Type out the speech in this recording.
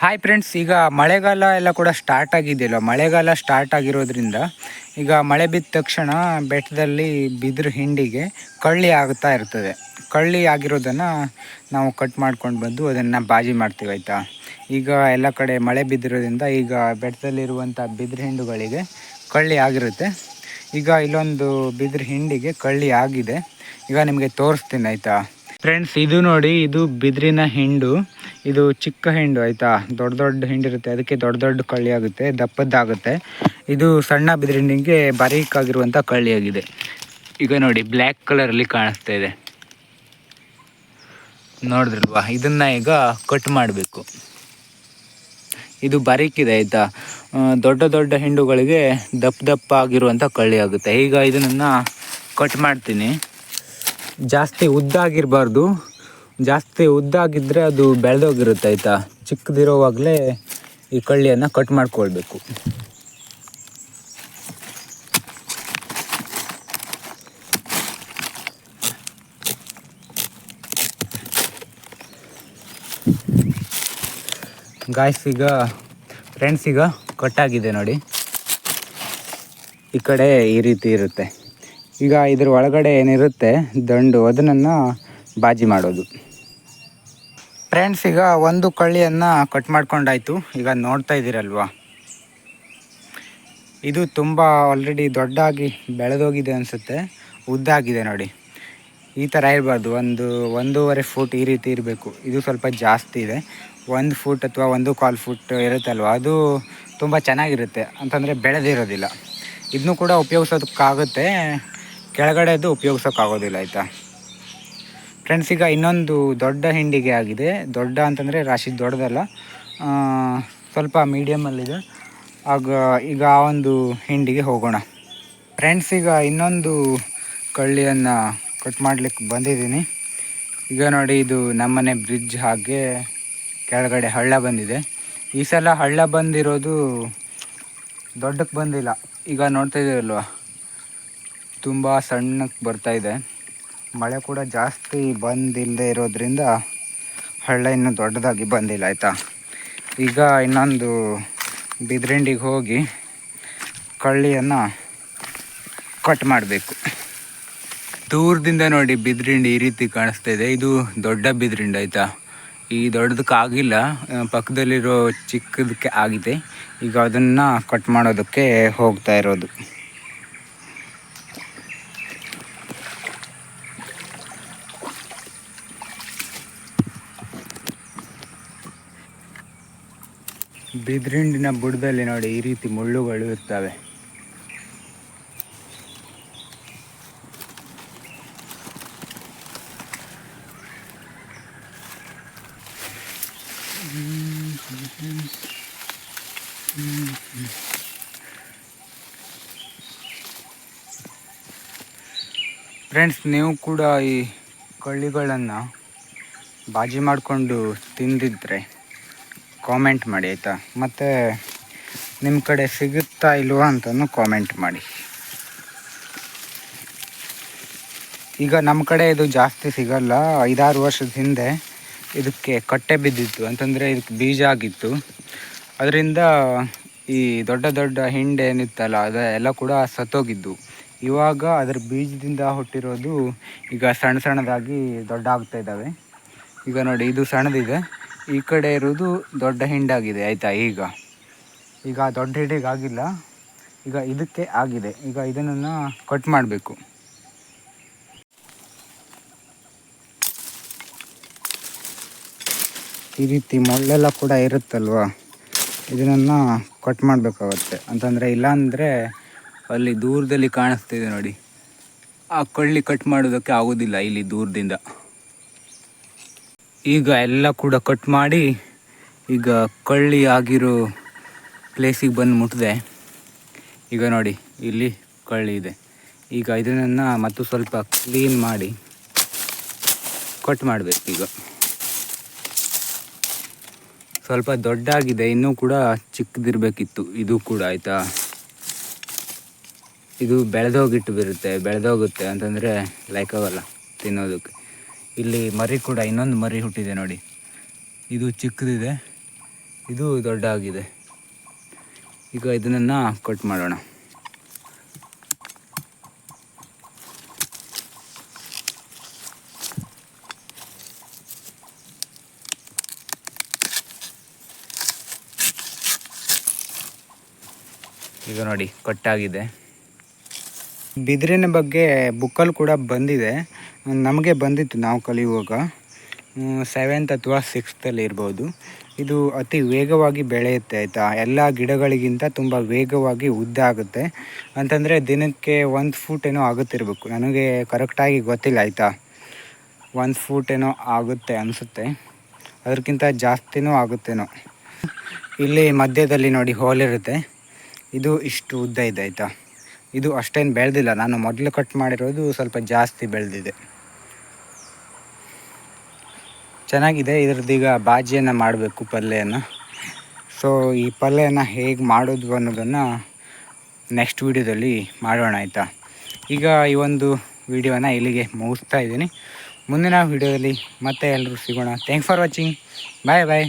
Hi friends, ಈಗ ಮಳೆಗಾಲ ಎಲ್ಲ ಕೂಡ ಸ್ಟಾರ್ಟ್ ಆಗಿದೆಯಲ್ಲ. ಮಳೆಗಾಲ ಸ್ಟಾರ್ಟ್ ಆಗಿರೋದ್ರಿಂದ ಈಗ ಮಳೆ ಬಿದ್ದ ತಕ್ಷಣ ಬೆಟ್ಟದಲ್ಲಿ ಬಿದಿರು ಹಿಂಡಿಗೆ ಕಳ್ಳಿ ಆಗ್ತಾ ಇರ್ತದೆ. ಕಳ್ಳಿ ಆಗಿರೋದನ್ನು ನಾವು ಕಟ್ ಮಾಡ್ಕೊಂಡು ಬಂದು ಅದನ್ನು ಬಾಜಿ ಮಾಡ್ತೀವಿ, ಆಯಿತಾ. ಈಗ ಎಲ್ಲ ಕಡೆ ಮಳೆ ಬಿದ್ದಿರೋದ್ರಿಂದ ಈಗ ಬೆಟ್ಟದಲ್ಲಿರುವಂಥ ಬಿದಿರು ಹಿಂಡುಗಳಿಗೆ ಕಳ್ಳಿ ಆಗಿರುತ್ತೆ. ಈಗ ಇಲ್ಲೊಂದು ಬಿದಿರು ಹಿಂಡಿಗೆ ಕಳ್ಳಿ ಆಗಿದೆ, ಈಗ ನಿಮಗೆ ತೋರಿಸ್ತೀನಿ, ಆಯಿತಾ ಫ್ರೆಂಡ್ಸ್. ಇದು ನೋಡಿ, ಇದು ಬಿದಿರಿನ ಹಿಂಡು. ಇದು ಚಿಕ್ಕ ಹಿಂಡು, ಆಯಿತಾ. ದೊಡ್ಡ ದೊಡ್ಡ ಹಿಂಡಿರುತ್ತೆ, ಅದಕ್ಕೆ ದೊಡ್ಡ ದೊಡ್ಡ ಕಳ್ಳಿ ಆಗುತ್ತೆ, ದಪ್ಪದ್ದಾಗುತ್ತೆ. ಇದು ಸಣ್ಣ ಬಿದಿರು ಹಿಂಡಿಗೆ ಬಾರೀಕಾಗಿರುವಂಥ ಕಳ್ಳಿ ಆಗಿದೆ. ಈಗ ನೋಡಿ, ಬ್ಲ್ಯಾಕ್ ಕಲರಲ್ಲಿ ಕಾಣಿಸ್ತಾ ಇದೆ, ನೋಡಿದ್ರಲ್ವಾ. ಇದನ್ನು ಈಗ ಕಟ್ ಮಾಡಬೇಕು. ಇದು ಬಾರೀಕಿದೆ, ಆಯಿತಾ. ದೊಡ್ಡ ದೊಡ್ಡ ಹಿಂಡುಗಳಿಗೆ ದಪ್ಪ ಆಗಿರುವಂಥ ಕಳ್ಳಿ ಆಗುತ್ತೆ. ಈಗ ಇದನ್ನು ಕಟ್ ಮಾಡ್ತೀನಿ. ಜಾಸ್ತಿ ಉದ್ದಾಗಿರಬಾರ್ದು, ಜಾಸ್ತಿ ಉದ್ದಾಗಿದ್ದರೆ ಅದು ಬೆಳೆದೋಗಿರುತ್ತೆ, ಆಯಿತಾ. ಚಿಕ್ಕದಿರೋವಾಗಲೇ ಈ ಕಳ್ಳಿಯನ್ನು ಕಟ್ ಮಾಡ್ಕೊಳ್ಬೇಕು. ಗಾಯ್ಸ್, ಈಗ ಫ್ರೆಂಡ್ಸ್, ಈಗ ಕಟ್ಟಾಗಿದೆ ನೋಡಿ. ಈ ಕಡೆ ಈ ರೀತಿ ಇರುತ್ತೆ. ಈಗ ಇದ್ರ ಒಳಗಡೆ ಏನಿರುತ್ತೆ ದಂಡು, ಅದನ್ನು ಬಾಜಿ ಮಾಡೋದು. ಫ್ರೆಂಡ್ಸ್, ಈಗ ಒಂದು ಕಳ್ಳಿಯನ್ನು ಕಟ್ ಮಾಡ್ಕೊಂಡಾಯ್ತು. ಈಗ ನೋಡ್ತಾ ಇದ್ದೀರಲ್ವಾ, ಇದು ತುಂಬ ಆಲ್ರೆಡಿ ದೊಡ್ಡಾಗಿ ಬೆಳೆದೋಗಿದೆ ಅನಿಸುತ್ತೆ, ಉದ್ದಾಗಿದೆ ನೋಡಿ. ಈ ಥರ ಇರಬಾರ್ದು, 1.5 ಫೂಟ್ ಈ ರೀತಿ ಇರಬೇಕು. ಇದು ಸ್ವಲ್ಪ ಜಾಸ್ತಿ ಇದೆ, 1 ಫೂಟ್ ಅಥವಾ 1.25 ಫೂಟ್ ಇರುತ್ತಲ್ವ, ಅದು ತುಂಬ ಚೆನ್ನಾಗಿರುತ್ತೆ. ಅಂತಂದರೆ ಬೆಳೆದಿರೋದಿಲ್ಲ. ಇದನ್ನು ಕೂಡ ಉಪಯೋಗಿಸೋದಕ್ಕಾಗುತ್ತೆ, ಕೆಳಗಡೆದು ಉಪಯೋಗಿಸೋಕ್ಕಾಗೋದಿಲ್ಲ, ಆಯಿತಾ ಫ್ರೆಂಡ್ಸ್. ಈಗ ಇನ್ನೊಂದು ದೊಡ್ಡ ಹಿಂಡಿಗೆ ಆಗಿದೆ. ದೊಡ್ಡ ಅಂತಂದರೆ ರಾಶಿ ದೊಡ್ಡದಲ್ಲ, ಸ್ವಲ್ಪ ಮೀಡಿಯಮಲ್ಲಿದೆ. ಈಗ ಆ ಒಂದು ಹಿಂಡಿಗೆ ಹೋಗೋಣ ಫ್ರೆಂಡ್ಸ್. ಈಗ ಇನ್ನೊಂದು ಕಳ್ಳಿಯನ್ನು ಕಟ್ ಮಾಡಲಿಕ್ಕೆ ಬಂದಿದ್ದೀನಿ. ಈಗ ನೋಡಿ, ಇದು ನಮ್ಮನೆ ಬ್ರಿಡ್ಜ್ ಹಾಗೆ ಕೆಳಗಡೆ ಹಳ್ಳ ಬಂದಿದೆ. ಈ ಸಲ ಹಳ್ಳ ಬಂದಿರೋದು ದೊಡ್ಡಕ್ಕೆ ಬಂದಿಲ್ಲ. ಈಗ ನೋಡ್ತಾ ಇದ್ದೀರಲ್ವ, ತುಂಬ ಸಣ್ಣಕ್ಕೆ ಬರ್ತಾಯಿದೆ. ಮಳೆ ಕೂಡ ಜಾಸ್ತಿ ಬಂದಿಲ್ಲದೆ ಇರೋದ್ರಿಂದ ಹಳ್ಳ ಇನ್ನೂ ದೊಡ್ಡದಾಗಿ ಬಂದಿಲ್ಲ, ಆಯಿತಾ. ಈಗ ಇನ್ನೊಂದು ಬಿದಿರಿಂಡಿಗೆ ಹೋಗಿ ಕಳ್ಳಿಯನ್ನು ಕಟ್ ಮಾಡಬೇಕು. ದೂರದಿಂದ ನೋಡಿ, ಬಿದಿರಿಂಡಿ ಈ ರೀತಿ ಕಾಣಿಸ್ತಾ ಇದೆ. ಇದು ದೊಡ್ಡ ಬಿದಿರಿಂಡಿ, ಆಯಿತಾ. ಈ ದೊಡ್ಡದಕ್ಕೆ ಆಗಿಲ್ಲ, ಪಕ್ಕದಲ್ಲಿರೋ ಚಿಕ್ಕದಕ್ಕೆ ಆಗಿದೆ. ಈಗ ಅದನ್ನು ಕಟ್ ಮಾಡೋದಕ್ಕೆ ಹೋಗ್ತಾ ಇರೋದು. ಬಿದಿರಿಂಡಿನ ಬುಡದಲ್ಲಿ ನೋಡಿ, ಈ ರೀತಿ ಮುಳ್ಳುಗಳು ಇರ್ತವೆ. ಫ್ರೆಂಡ್ಸ್, ನೀವು ಕೂಡ ಈ ಕಳ್ಳಿಗಳನ್ನು ಬಾಜಿ ಮಾಡಿಕೊಂಡು ತಿಂದಿದ್ರೆ ಕಾಮೆಂಟ್ ಮಾಡಿ, ಆಯಿತಾ. ಮತ್ತು ನಿಮ್ಮ ಕಡೆ ಸಿಗುತ್ತಾ ಇಲ್ವಾ ಅಂತಲೂ ಕಾಮೆಂಟ್ ಮಾಡಿ. ಈಗ ನಮ್ಮ ಕಡೆ ಇದು ಜಾಸ್ತಿ ಸಿಗಲ್ಲ. 5-6 ವರ್ಷದ ಹಿಂದೆ ಇದಕ್ಕೆ ಕಟ್ಟೆ ಬಿದ್ದಿತ್ತು, ಅಂತಂದರೆ ಇದಕ್ಕೆ ಬೀಜ ಆಗಿತ್ತು. ಅದರಿಂದ ಈ ದೊಡ್ಡ ದೊಡ್ಡ ಹಿಂಡೆ ಏನಿತ್ತಲ್ಲ, ಅದೆಲ್ಲ ಕೂಡ ಸತ್ತೋಗಿದ್ದು. ಇವಾಗ ಅದರ ಬೀಜದಿಂದ ಹುಟ್ಟಿರೋದು ಈಗ ಸಣ್ಣ ಸಣ್ಣದಾಗಿ ದೊಡ್ಡ ಆಗ್ತಾ ಇದ್ದಾವೆ. ಈಗ ನೋಡಿ, ಇದು ಸಣ್ಣದಿದೆ, ಈ ಕಡೆ ಇರೋದು ದೊಡ್ಡ ಹಿಂಡಾಗಿದೆ, ಆಯಿತಾ. ಈಗ ದೊಡ್ಡ ಹಿಂಡಿಗೆ ಆಗಿಲ್ಲ, ಈಗ ಇದಕ್ಕೆ ಆಗಿದೆ. ಈಗ ಇದನ್ನು ಕಟ್ ಮಾಡಬೇಕು. ಈ ರೀತಿ ಮುಳ್ಳೆಲ್ಲ ಕೂಡ ಇರುತ್ತಲ್ವ, ಇದನ್ನು ಕಟ್ ಮಾಡಬೇಕಾಗತ್ತೆ. ಅಂತಂದರೆ ಇಲ್ಲಾಂದರೆ ಅಲ್ಲಿ ದೂರದಲ್ಲಿ ಕಾಣಿಸ್ತಿದೆ ನೋಡಿ, ಆ ಕಳ್ಳಿ ಕಟ್ ಮಾಡೋದಕ್ಕೆ ಆಗೋದಿಲ್ಲ ಇಲ್ಲಿ ದೂರದಿಂದ. ಈಗ ಎಲ್ಲ ಕೂಡ ಕಟ್ ಮಾಡಿ ಈಗ ಕಳ್ಳಿ ಆಗಿರೋ ಪ್ಲೇಸಿಗೆ ಬಂದು ಮುಟ್ಟಿದೆ. ಈಗ ನೋಡಿ, ಇಲ್ಲಿ ಕಳ್ಳಿ ಇದೆ. ಈಗ ಇದನ್ನು ಮತ್ತು ಸ್ವಲ್ಪ ಕ್ಲೀನ್ ಮಾಡಿ ಕಟ್ ಮಾಡಬೇಕು. ಈಗ ಸ್ವಲ್ಪ ದೊಡ್ಡಾಗಿದೆ, ಇನ್ನೂ ಕೂಡ ಚಿಕ್ಕದಿರಬೇಕಿತ್ತು ಇದು ಕೂಡ, ಆಯಿತಾ. ಇದು ಬೆಳೆದೋಗುತ್ತೆ ಅಂತಂದರೆ ಲೈಕ್ ಆಗಲ್ಲ ತಿನ್ನೋದಕ್ಕೆ. ಇಲ್ಲಿ ಮರಿ ಕೂಡ ಇನ್ನೊಂದು ಮರಿ ಹುಟ್ಟಿದೆ ನೋಡಿ, ಇದು ಚಿಕ್ಕದಿದೆ, ಇದು ದೊಡ್ಡ ಆಗಿದೆ. ಈಗ ಇದನ್ನು ಕಟ್ ಮಾಡೋಣ. ಈಗ ನೋಡಿ ಕಟ್ಟಾಗಿದೆ. ಬಿದಿರಿನ ಬಗ್ಗೆ ಬುಕ್ಕಲ್ಲಿ ಕೂಡ ಬಂದಿದೆ, ನಮಗೆ ಬಂದಿತ್ತು ನಾವು ಕಲಿಯುವಾಗ 7th ಅಥವಾ 6th ಇರ್ಬೋದು. ಇದು ಅತಿ ವೇಗವಾಗಿ ಬೆಳೆಯುತ್ತೆ ಆಯಿತಾ. ಎಲ್ಲ ಗಿಡಗಳಿಗಿಂತ ತುಂಬ ವೇಗವಾಗಿ ಉದ್ದ ಆಗುತ್ತೆ. ಅಂತಂದರೆ ದಿನಕ್ಕೆ 1 ಫೂಟ್ ಏನೋ ಆಗುತ್ತಿರಬೇಕು, ನನಗೆ ಕರೆಕ್ಟಾಗಿ ಗೊತ್ತಿಲ್ಲ ಆಯಿತಾ. 1 ಫೂಟ್ ಏನೋ ಆಗುತ್ತೆ ಅನಿಸುತ್ತೆ, ಅದಕ್ಕಿಂತ ಜಾಸ್ತಿನೂ ಆಗುತ್ತೇನೋ. ಇಲ್ಲಿ ಮಧ್ಯದಲ್ಲಿ ನೋಡಿ ಹೋಲಿರುತ್ತೆ, ಇದು ಇಷ್ಟು ಉದ್ದ ಇದೆ ಆಯಿತಾ. ಇದು ಅಷ್ಟೇನು ಬೆಳೆದಿಲ್ಲ, ನಾನು ಮೊದಲು ಕಟ್ ಮಾಡಿರೋದು ಸ್ವಲ್ಪ ಜಾಸ್ತಿ ಬೆಳೆದಿದೆ. ಚೆನ್ನಾಗಿದೆ. ಇದ್ರದ್ದೀಗ ಬಾಜಿಯನ್ನು ಮಾಡಬೇಕು, ಪಲ್ಯವನ್ನು. ಸೊ ಈ ಪಲ್ಯನ ಹೇಗೆ ಮಾಡೋದು ಅನ್ನೋದನ್ನು ನೆಕ್ಸ್ಟ್ ವೀಡಿಯೋದಲ್ಲಿ ಮಾಡೋಣ ಆಯಿತಾ. ಈಗ ಈ ಒಂದು ವೀಡಿಯೋನ ಇಲ್ಲಿಗೆ ಮುಗಿಸ್ತಾ ಇದ್ದೀನಿ. ಮುಂದಿನ ವೀಡಿಯೋದಲ್ಲಿ ಮತ್ತೆ ಎಲ್ಲರೂ ಸಿಗೋಣ. Thanks for watching. Bye bye.